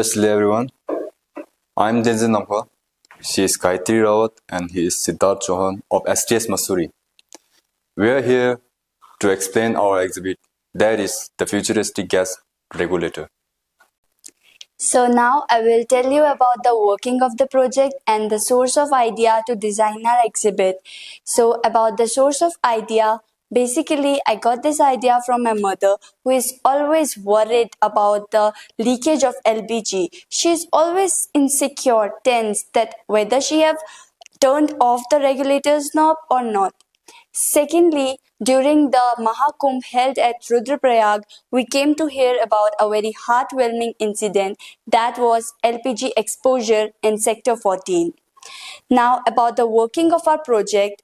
Hello everyone. I'm Namkha. She is Gaytri Rawat and he is Siddharth Chauhan of STS Mussoorie. We are here to explain our exhibit, that is the futuristic gas regulator. So now I will tell you about the working of the project and the source of idea to design our exhibit. So about the source of idea, basically I got this idea from my mother, who is always worried about the leakage of LPG. She is always insecure, tense that whether she have turned off the regulator's knob or not. Secondly, during the Mahakumbh held at Rudraprayag, we came to hear about a very heartwarming incident, that was LPG exposure in Sector 14. Now, about the working of our project,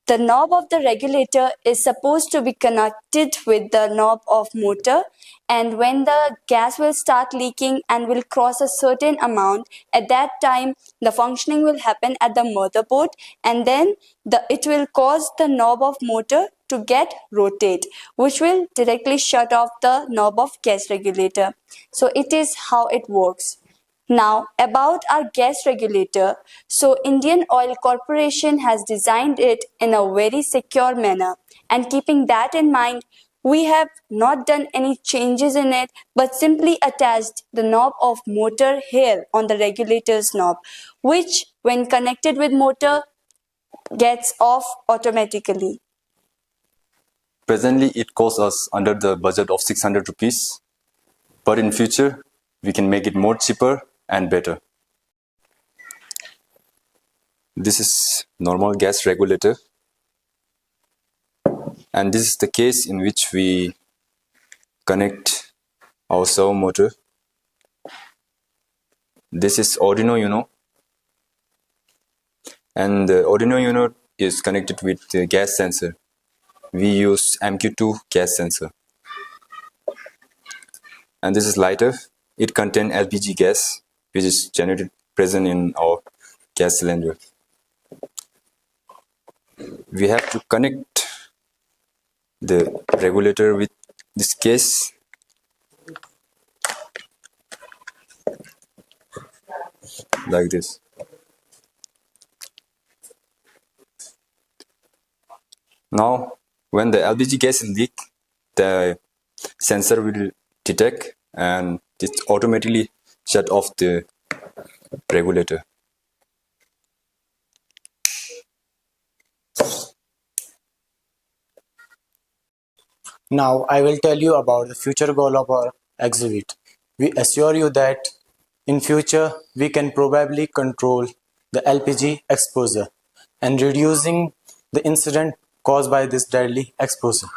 the knob of the regulator is supposed to be connected with the knob of motor, and when the gas will start leaking and will cross a certain amount, at that time the functioning will happen at the motherboard, and then it will cause the knob of motor to get rotate, which will directly shut off the knob of gas regulator. So it is how it works. Now, about our gas regulator, so Indian Oil Corporation has designed it in a very secure manner, and keeping that in mind, we have not done any changes in it, but simply attached the knob of motor here on the regulator's knob, which when connected with motor gets off automatically. Presently it costs us under the budget of 600 rupees, but in future we can make it more cheaper and better. This is normal gas regulator, and this is the case in which we connect our servo motor. This is Arduino Uno, and the Arduino Uno is connected with the gas sensor. We use MQ2 gas sensor, and this is lighter. It contains LPG gas, which is generated present in our gas cylinder. We have to connect the regulator with this case. Like this. Now, when the LPG gas is leak, the sensor will detect and it automatically shut off the regulator. Now I will tell you about the future goal of our exhibit. We assure you that in future we can probably control the LPG exposure and reducing the incident caused by this deadly exposure.